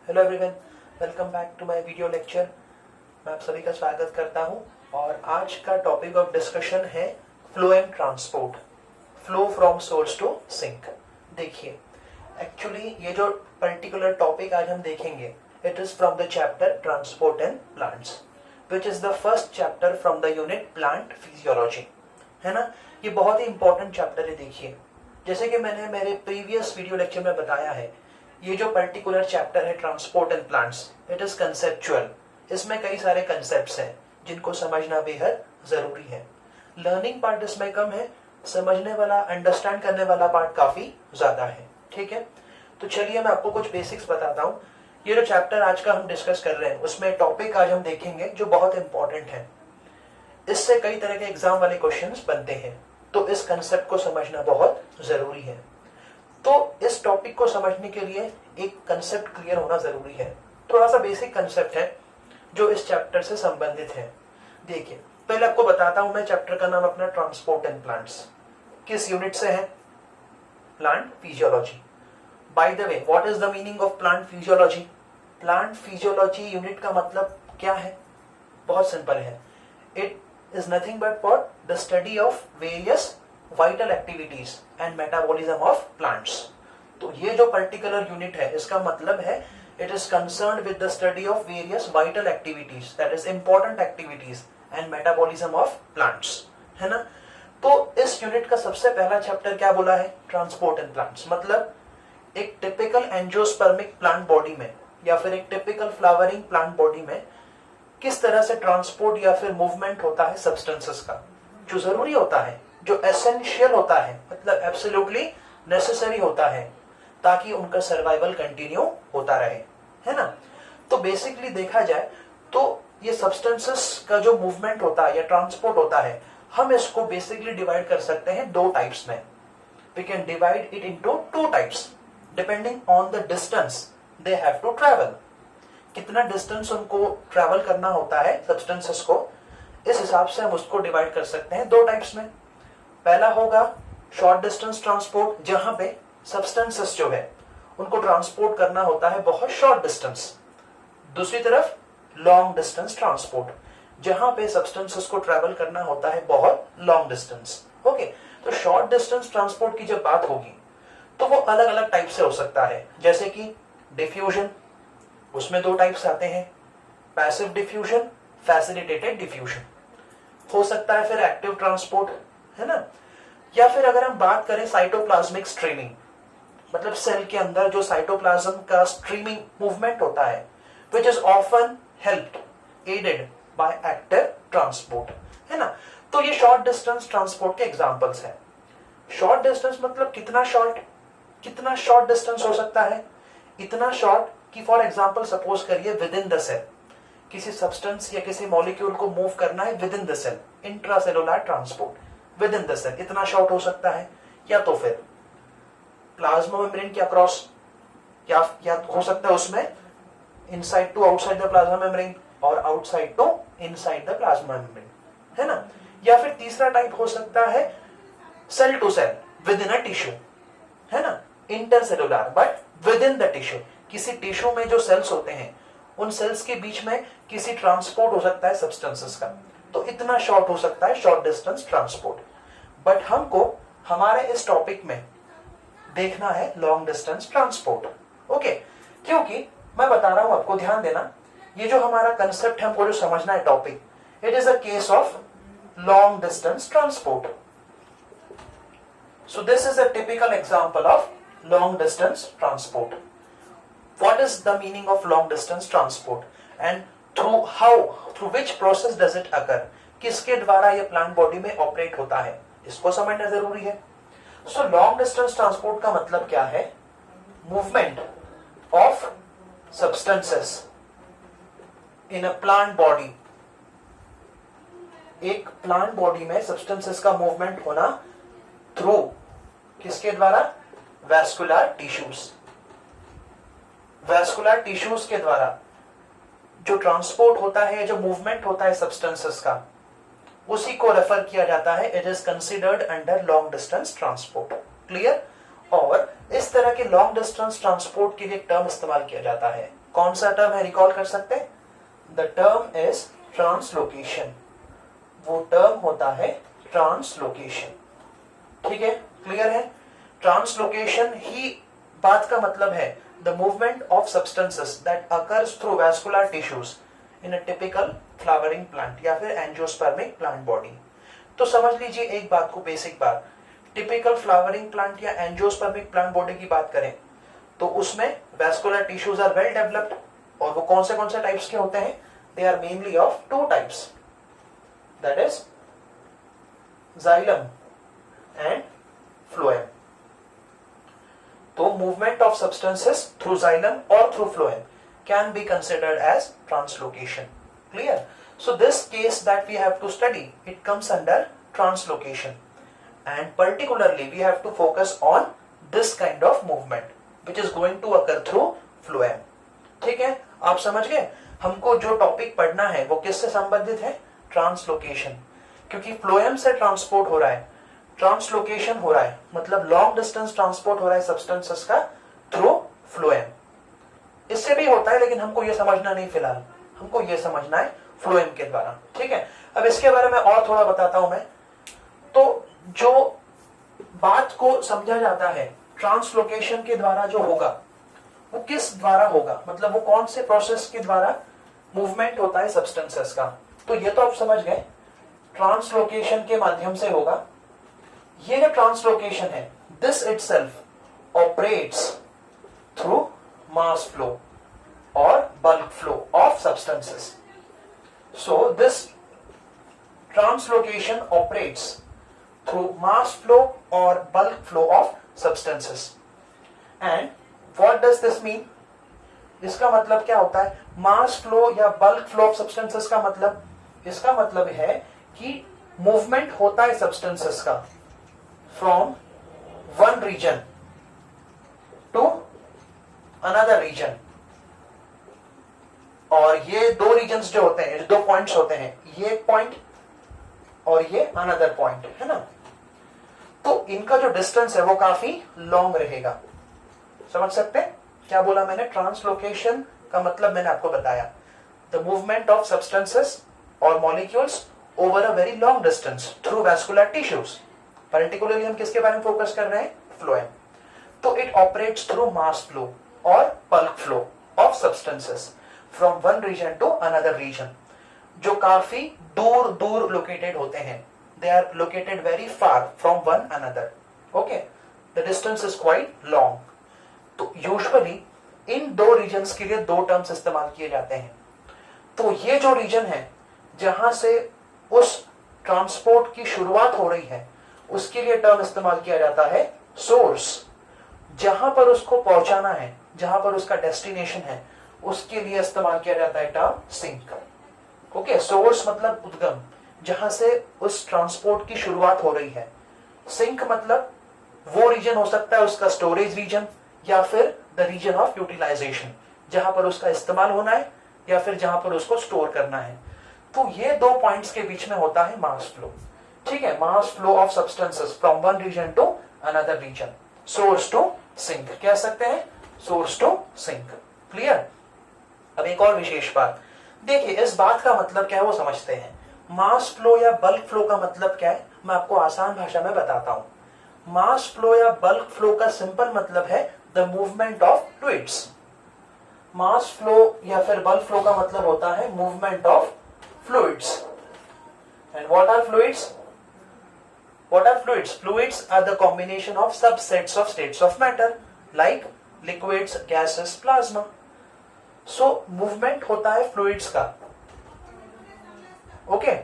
Hello everyone, welcome back to my video lecture. मैं आप सभी का स्वागत करता हूं और आज का टॉपिक ऑफ डिस्कशन है flow and transport, flow from source to sink. देखिए, एक्चुअली ये जो पर्टिकुलर टॉपिक आज हम देखेंगे it is from the chapter transport in plants which is the first chapter from the unit plant physiology, है ना। ये बहुत ही इंपॉर्टेंट चैप्टर है। देखिए, जैसे कि मैंने मेरे प्रीवियस वीडियो लेक्चर में बताया है, ये जो पर्टिकुलर चैप्टर है transport in plants, it is conceptual. इसमें कई सारे कंसेप्ट्स हैं जिनको समझना बेहद जरूरी है। लर्निंग पार्ट इसमें कम है, समझने वाला, अंडरस्टैंड करने वाला पार्ट काफी ज्यादा है। ठीक है, तो चलिए मैं आपको कुछ बेसिक्स बताता हूँ। ये जो चैप्टर आज का हम डिस्कस कर रहे हैं उसमें टॉपिक आज हम देखेंगे जो बहुत इंपॉर्टेंट है। इससे कई तरह के एग्जाम वाले क्वेश्चंस बनते हैं, तो इस कंसेप्ट को समझना बहुत जरूरी है। तो इस टॉपिक को समझने के लिए एक कंसेप्ट क्लियर होना जरूरी है। थोड़ा सा बेसिक कंसेप्ट है जो इस चैप्टर से संबंधित है। देखिए, पहले आपको बताता हूं मैं, चैप्टर का नाम अपना ट्रांसपोर्ट इन प्लांट्स किस यूनिट से है? Plant physiology. By the way, what is the meaning of plant physiology? Plant physiology unit का मतलब क्या है? बहुत सिंपल है, it is nothing but for the study of various vital activities and metabolism of plants. तो ये जो particular unit है इसका मतलब है it is concerned with the study of various vital activities, that is important activities and metabolism of plants, है ना। तो इस यूनिट का सबसे पहला चैप्टर क्या बोला है? Transport in plants. मतलब एक टिपिकल एंजियोस्पर्मिक प्लांट बॉडी में या फिर एक टिपिकल फ्लावरिंग प्लांट बॉडी में किस तरह से ट्रांसपोर्ट या फिर मूवमेंट होता है सब्सटेंसेस का, जो जरूरी होता है, जो एसेंशियल होता है, मतलब एब्सोल्युटली नेसेसरी होता है ताकि उनका सर्वाइवल कंटिन्यू होता रहे, है ना। तो बेसिकली देखा जाए तो ये सब्सटेंसेस का जो मूवमेंट होता है या ट्रांसपोर्ट होता है, हम इसको बेसिकली डिवाइड कर सकते हैं दो टाइप्स में। We can divide it into two types depending on the distance they have to travel. कितना डिस्टेंस उनको ट्रैवल करना होता है सब्सटेंसेस को, इस हिसाब से हम उसको डिवाइड कर सकते हैं दो टाइप्स में। पहला होगा शॉर्ट डिस्टेंस ट्रांसपोर्ट, जहां पे सब्सटेंसेस जो है उनको ट्रांसपोर्ट करना होता है बहुत शॉर्ट डिस्टेंस। दूसरी तरफ लॉन्ग डिस्टेंस ट्रांसपोर्ट, जहां पे सब्सटेंसेस को ट्रैवल करना होता है बहुत लॉन्ग डिस्टेंस। ओके, तो शॉर्ट डिस्टेंस ट्रांसपोर्ट की जब बात होगी तो वो अलग अलग टाइप से हो सकता है, जैसे कि डिफ्यूजन, उसमें दो टाइप्स आते हैं, पैसिव डिफ्यूजन, फैसिलिटेटेड डिफ्यूजन। हो सकता है फिर एक्टिव ट्रांसपोर्ट, है ना। या फिर अगर हम बात करें साइटोप्लाज्मिक स्ट्रीमिंग, मतलब सेल के अंदर जो साइटोप्लाज्म का स्ट्रीमिंग मूवमेंट होता है, which is often helped aided by active transport, है ना। तो ये शॉर्ट डिस्टेंस ट्रांसपोर्ट के एग्जांपल्स हैं। शॉर्ट डिस्टेंस मतलब कितना शॉर्ट, कितना शॉर्ट डिस्टेंस हो सकता है? इतना शॉर्ट कि फॉर एग्जांपल सपोज करिए विद इन द सेल किसी सब्सटेंस या किसी मॉलिक्यूल को मूव करना है within the cell, intracellular transport within the cell, इतना शॉर्ट हो सकता है। या तो फिर प्लाज्मा मेम्ब्रेन के अक्रॉस, या हो सकता है उसमें inside to outside the plasma membrane और outside to inside the plasma membrane, है ना। या फिर तीसरा टाइप हो सकता है cell to cell within a tissue, है ना, intercellular but within the tissue. किसी टिश्यू में जो सेल्स होते हैं उन सेल्स के बीच में किसी ट्रांसपोर्ट हो सकता है सब्सटेंसेस का, तो इतना शॉर्ट हो सकता है शॉर्ट डिस्टेंस ट्रांसपोर्ट। बट हमको हमारे इस टॉपिक में देखना है लॉन्ग डिस्टेंस ट्रांसपोर्ट। ओके, क्योंकि मैं बता रहा हूं आपको, ध्यान देना, ये जो हमारा कंसेप्ट है हमको जो समझना है topic, it is a case of long distance transport. So this is a typical example of long distance transport. What is the meaning of long distance transport and through which process does it occur? किसके द्वारा ये plant body में operate होता है, इसको समझना जरूरी है। सो लॉन्ग डिस्टेंस ट्रांसपोर्ट का मतलब क्या है? Movement of substances in a plant body. एक प्लांट बॉडी में सब्सटेंसेस का मूवमेंट होना थ्रू किसके द्वारा? Vascular tissues. वैस्कुलर टिश्यूज के द्वारा जो ट्रांसपोर्ट होता है, जो मूवमेंट होता है सब्सटेंसेस का, उसी को रेफर किया जाता है, it is considered under long distance transport. Clear? और इस तरह के लॉन्ग डिस्टेंस ट्रांसपोर्ट के लिए एक टर्म इस्तेमाल किया जाता है कौन सा टर्म है, रिकॉल कर सकते हैं? The term is translocation. वो टर्म होता है ट्रांसलोकेशन। ठीक है, क्लियर है? ट्रांसलोकेशन ही बात का मतलब है the movement of substances that occurs through vascular tissues in a typical flowering plant या फिर एंजियोस्पर्मिक प्लांट बॉडी। तो समझ लीजिए एक बात को, बेसिक बात, टिपिकल फ्लावरिंग प्लांट या एंजियोस्पर्मिक प्लांट बॉडी की बात करें तो उसमें vascular tissues are well developed. और वो कौन से टाइप्स के होते हैं? They are mainly of two types, that is xylem and phloem. तो movement of substances through xylem और through phloem can be considered as translocation. Clear? So this case that we have to study, it comes under translocation, and particularly we have to focus on this kind of movement which is going to occur through phloem. ठीक है, आप समझ गए? हमको जो topic पढ़ना है वो किससे संबंधित है? ट्रांसलोकेशन। क्योंकि फ्लोएम से ट्रांसपोर्ट हो रहा है, ट्रांसलोकेशन हो रहा है, मतलब लॉन्ग डिस्टेंस ट्रांसपोर्ट हो रहा है सब्सटेंसेस का थ्रू फ्लोएम। इससे भी होता है लेकिन हमको ये समझना नहीं, फिलहाल हमको ये समझना है फ्लोएम के द्वारा। ठीक है, अब इसके बारे में और थोड़ा बताता हूं मैं। तो जो बात को समझा जाता है ट्रांसलोकेशन के द्वारा जो होगा वो किस द्वारा होगा, मतलब वो कौन से प्रोसेस के द्वारा मूवमेंट होता है सब्सटेंसेस का। तो ये तो आप समझ गए, ट्रांसलोकेशन के माध्यम से होगा। ये जो ट्रांसलोकेशन है, this itself operates through mass flow or bulk flow of substances. So this translocation operates through mass flow or bulk flow of substances. And what does this mean? इसका मतलब क्या होता है? mass flow या bulk flow of substances का मतलब, इसका मतलब है कि movement होता है substances का from one region to another region. और ये दो रीजन्स जो होते हैं, दो पॉइंट्स होते हैं, ये एक पॉइंट और ये अनदर पॉइंट, है ना। तो इनका जो डिस्टेंस है वो काफी लॉन्ग रहेगा। समझ सकते हैं क्या बोला मैंने? ट्रांसलोकेशन का मतलब मैंने आपको बताया, द मूवमेंट ऑफ सब्सटेंसेस और molecules over a very long distance through vascular tissues. Particularly हम किसके बारे में फोकस कर रहे हैं? फ्लोएम। तो it operates through mass flow और bulk flow of substances from one region to another region, जो काफी दूर दूर लोकेटेड होते हैं। They are located very far from one another. Okay, the distance is quite long. तो usually in दो regions के लिए दो टर्म्स इस्तेमाल किए जाते हैं। तो ये जो रीजन है जहां से उस ट्रांसपोर्ट की शुरुआत हो रही है, उसके लिए टर्म इस्तेमाल किया जाता है सोर्स। जहां पर उसको पहुंचाना है, जहां पर उसका डेस्टिनेशन है, उसके लिए इस्तेमाल किया जाता है टर्म सिंक। ओके, सोर्स मतलब उद्गम, जहां से उस ट्रांसपोर्ट की शुरुआत हो रही है। सिंक मतलब वो रीजन हो सकता है उसका स्टोरेज रीजन या फिर द रीजन ऑफ यूटिलाइजेशन, जहां पर उसका इस्तेमाल होना है या फिर जहां पर उसको स्टोर करना है। तो ये दो पॉइंट्स के बीच में होता है मास फ्लो। ठीक है, mass flow of substances from one region to another region, source to sink कह सकते हैं, सोर्स टू सिंक। क्लियर? अब एक और विशेष बात देखिए, इस बात का मतलब क्या है वो समझते हैं। मास फ्लो या बल्क फ्लो का मतलब क्या है, मैं आपको आसान भाषा में बताता हूं। मास फ्लो या बल्क फ्लो का सिंपल मतलब है the movement of fluids. Mass flow या फिर बल्क फ्लो का मतलब होता है movement of fluids. And what are fluids? What are fluids? Fluids are the combination of subsets of states of matter like liquids, gases, plasma. So movement होता है fluids का, okay,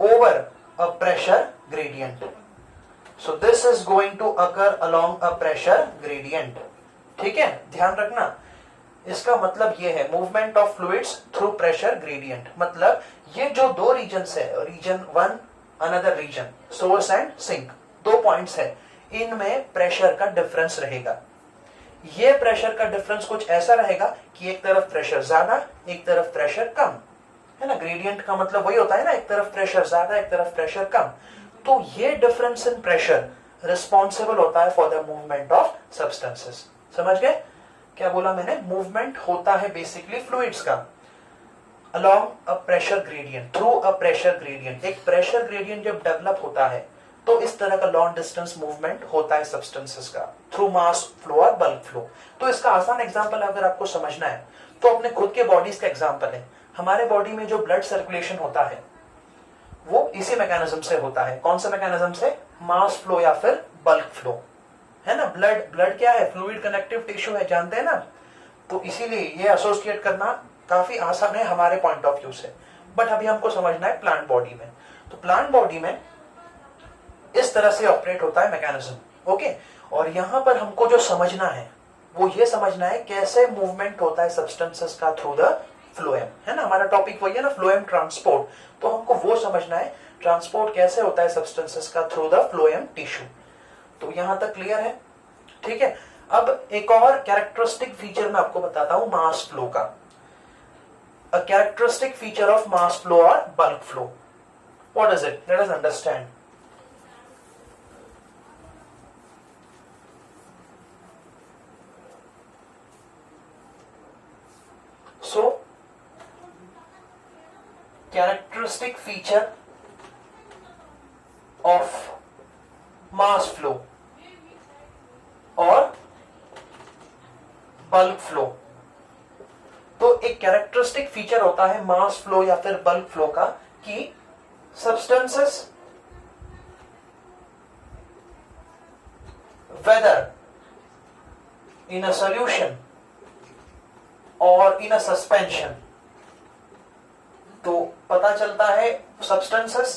over a pressure gradient. So this is going to occur along a pressure gradient. ठीक है, ध्यान रखना। इसका मतलब ये है movement of fluids through pressure gradient. मतलब ये जो दो रीजन्स है, region one another region, source and sink, दो पॉइंट्स है, इनमें प्रेशर का डिफरेंस रहेगा। ये प्रेशर का डिफरेंस कुछ ऐसा रहेगा कि एक तरफ प्रेशर ज्यादा, एक तरफ प्रेशर कम, है ना। ग्रेडियंट का मतलब वही होता है ना, एक तरफ प्रेशर ज्यादा, एक तरफ प्रेशर कम। तो ये डिफरेंस इन प्रेशर रिस्पॉन्सिबल होता है for the movement of substances. समझ गए? क्या बोला मैंने, मूवमेंट होता है बेसिकली फ्लूइड्स का along a pressure gradient, through a pressure gradient. एक प्रेशर ग्रेडियंट जब डेवलप होता है तो इस तरह का लॉन्ग डिस्टेंस मूवमेंट होता है सब्सटेंसेस का थ्रू मास फ्लो और बल्क फ्लो। तो इसका आसान एग्जांपल अगर आपको समझना है तो अपने खुद के बॉडीज का एग्जांपल है। हमारे बॉडी में जो ब्लड सर्कुलेशन होता है वो इसी मैकेनिज्म से होता है। कौन सा मैकेनिज्म से, मास फ्लो या फिर बल्क फ्लो, है ना। ब्लड क्या है, फ्लूइड कनेक्टिव टिश्यू है, जानते हैं ना। तो इसीलिए ये एसोसिएट करना काफी आसान है हमारे पॉइंट ऑफ व्यू से। बट अभी हमको समझना है प्लांट बॉडी में। तो प्लांट बॉडी में इस तरह से ऑपरेट होता है मैकेनिज्म, ओके। और यहां पर हमको जो समझना है वो ये समझना है कैसे मूवमेंट होता है सब्सटेंसेस का थ्रू द फ्लोएम, है ना। हमारा टॉपिक वही है ना, फ्लोएम ट्रांसपोर्ट। तो हमको वो समझना है ट्रांसपोर्ट कैसे होता है सब्सटेंसेस का थ्रू द फ्लोएम टिश्यू। तो यहां तक क्लियर है, ठीक है। अब एक और कैरेक्टरिस्टिक फीचर मैं आपको बताता हूं मास फ्लो का। A characteristic feature of mass flow और bulk flow, what is it, let us understand. So, characteristic feature of mass flow और बल्क फ्लो। तो एक कैरेक्टरिस्टिक फीचर होता है मास फ्लो या फिर बल्क फ्लो का कि substances whether in a solution और इन अ सस्पेंशन, तो पता चलता है सब्सटेंसेस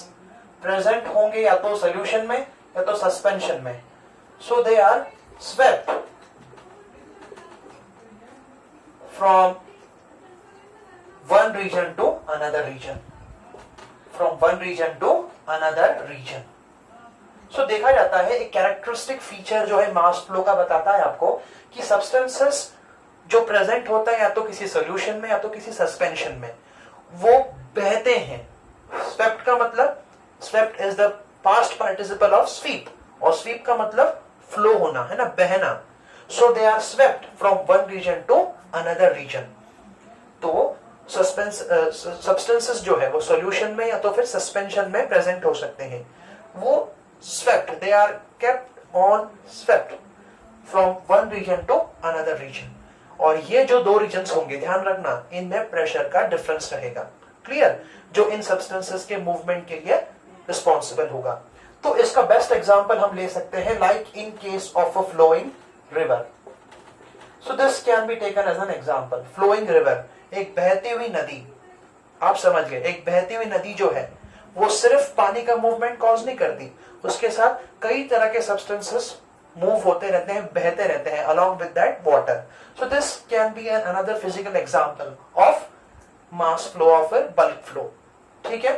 प्रेजेंट होंगे या तो सॉल्यूशन में या तो सस्पेंशन में। So they are swept from one region to another region, from one region to another region. So देखा जाता है एक कैरेक्टरिस्टिक फीचर जो है मास फ्लो का बताता है आपको कि सब्सटेंसेस जो प्रेजेंट होता है या तो किसी सॉल्यूशन में या तो किसी सस्पेंशन में, वो बहते हैं। स्वेप्ट का मतलब, swept is the past participle of sweep, और स्वीप का मतलब फ्लो होना, है ना, बहना। So they are swept from one region to another region. तो सब्सटेंसेस जो है वो सॉल्यूशन में या तो फिर सस्पेंशन में प्रेजेंट हो सकते हैं। वो swept, they are kept on swept from one region to another region. और ये जो दो रीजन्स होंगे, ध्यान रखना, इनमें प्रेशर का डिफरेंस रहेगा, क्लियर, जो इन सब्सटेंसेस के मूवमेंट के लिए रिस्पॉन्सिबल होगा। तो इसका बेस्ट एग्जांपल हम ले सकते हैं like in case of a flowing river. So this can be taken as an example. Flowing river, एक बहती हुई नदी, आप समझ गए। एक बहती हुई नदी जो है वो सिर्फ पानी का मूवमेंट कॉज नहीं करती, उसके साथ कई तरह के सब्सटेंसेस मूव होते रहते हैं, बहते रहते हैं along with that water. So this can be another physical example of mass flow or bulk flow. ठीक है।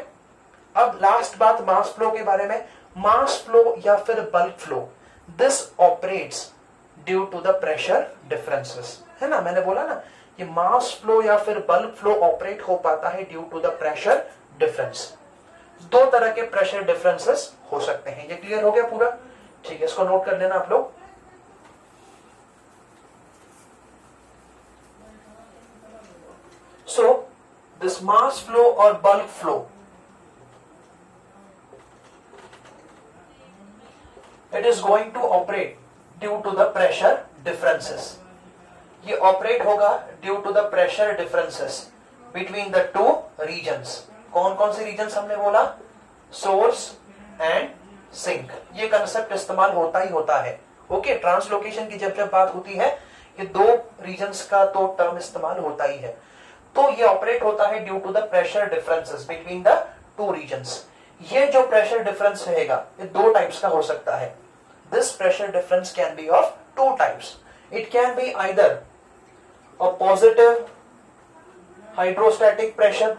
अब लास्ट बात मास फ्लो के बारे में। मास फ्लो या फिर bulk flow, this operates due to the pressure differences, है ना। मैंने बोला ना कि मास फ्लो या फिर बल्क फ्लो ऑपरेट हो पाता है due to the pressure difference. दो तरह के प्रेशर डिफरेंसेस हो सकते हैं। ये क्लियर हो गया पूरा, ठीक है। इसको नोट कर लेना आप लोग। सो दिस मास फ्लो और bulk flow, it is going to operate due to the pressure differences. ये ऑपरेट होगा due to the pressure differences between the two regions. कौन कौन से रीजन्स हमने बोला, सोर्स एंड सिंक। ये कंसेप्ट इस्तेमाल होता ही होता है, ओके। ट्रांसलोकेशन की जब जब बात होती है ये दो रीजन्स का तो टर्म इस्तेमाल होता ही है। तो ये ऑपरेट होता है due to the pressure differences between the two regions. ये जो प्रेशर डिफरेंस रहेगा ये दो टाइप्स का हो सकता है। This pressure difference can be of two types. It can be either a positive hydrostatic pressure,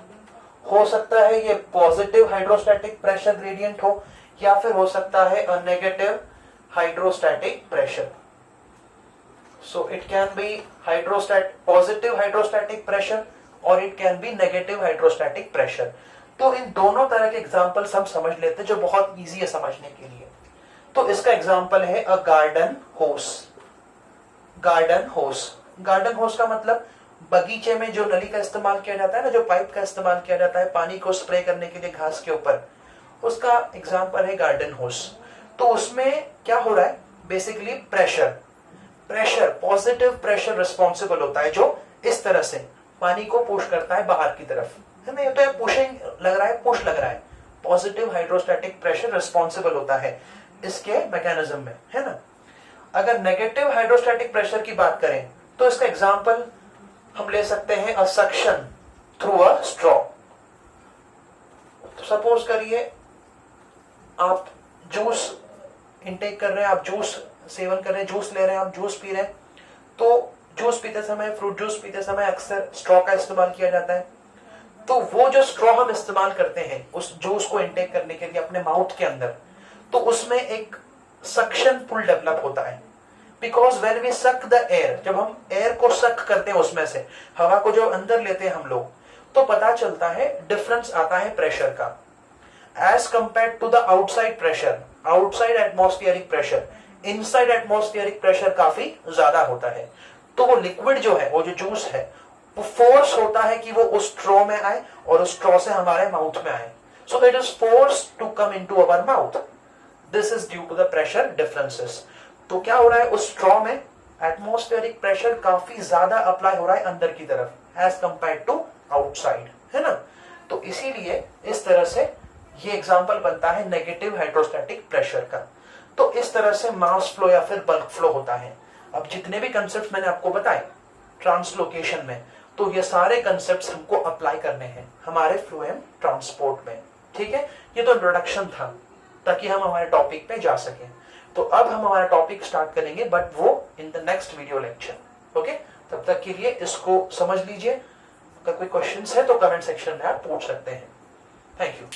हो सकता है ये पॉजिटिव हाइड्रोस्टैटिक प्रेशर ग्रेडियंट हो, या फिर हो सकता है a negative hydrostatic pressure. So it can be positive hydrostatic pressure और it can be negative hydrostatic pressure. तो इन दोनों तरह के एग्जांपल्स हम समझ लेते हैं जो बहुत इजी है समझने के लिए। तो इसका एग्जांपल है अ गार्डन होस। गार्डन होस, गार्डन होस का मतलब बगीचे में जो नली का इस्तेमाल किया जाता है ना, जो पाइप का इस्तेमाल किया जाता है पानी को स्प्रे करने के लिए घास के ऊपर, उसका एग्जाम्पल है गार्डन होस। तो उसमें क्या हो रहा है, basically pressure positive pressure responsible होता है, जो इस तरह से पानी को पुश करता है बाहर की तरफ, है ना। ये तो पुशिंग लग रहा है, पुश लग रहा है। पॉजिटिव हाइड्रोस्टैटिक प्रेशर रिस्पॉन्सिबल होता है इसके मैकेनिज्म में, है ना। अगर नेगेटिव हाइड्रोस्टैटिक प्रेशर की बात करें तो इसका एग्जाम्पल हम ले सकते हैं अ सक्शन थ्रू अ स्ट्रॉ। तो सपोज करिए आप जूस इनटेक कर रहे हैं, आप जूस सेवन कर रहे हैं, जूस ले रहे हैं, आप जूस पी रहे हैं। तो जूस पीते समय, फ्रूट जूस पीते समय अक्सर स्ट्रॉ का इस्तेमाल किया जाता है। तो वो जो स्ट्रॉ हम इस्तेमाल करते हैं उस जूस को इनटेक करने के लिए अपने माउथ के अंदर, तो उसमें एक सक्शन पुल डेवलप होता है। Because when we suck the air, जब हम एयर को सक करते हैं, उसमें से हवा को जो अंदर लेते हैं हम लोग, तो पता चलता है डिफरेंस आता है प्रेशर का as compared to the outside pressure. Outside atmospheric pressure, inside atmospheric pressure काफी ज्यादा होता है। तो वो लिक्विड जो है, वो जो जूस है, वो फोर्स होता है कि वो उस स्ट्रॉ में आए और उस स्ट्रॉ से हमारे माउथ में आए। So it is force to come into our mouth. This is due to the pressure differences. तो क्या हो रहा है, उस स्ट्रॉ में एटमॉस्फेरिक प्रेशर काफी ज्यादा अप्लाई हो रहा है अंदर की तरफ एज कंपेयर टू आउटसाइड, है ना। तो इसीलिए इस तरह से ये एग्जांपल बनता है नेगेटिव हाइड्रोस्टैटिक प्रेशर का। तो इस तरह से मास फ्लो या फिर बल्क फ्लो होता है। अब जितने भी कंसेप्ट मैंने आपको बताए ट्रांसलोकेशन में, तो ये सारे कंसेप्ट्स हमको अप्लाई करने हैं हमारे फ्लोएम ट्रांसपोर्ट में, ठीक है। ये तो इंट्रोडक्शन था ताकि हम हमारे टॉपिक पे जा सकें। तो अब हम हमारा टॉपिक स्टार्ट करेंगे, बट वो in the next video lecture. Okay, तब तक के लिए इसको समझ लीजिए। अगर कोई क्वेश्चंस है तो कमेंट सेक्शन में आप पूछ सकते हैं। Thank you.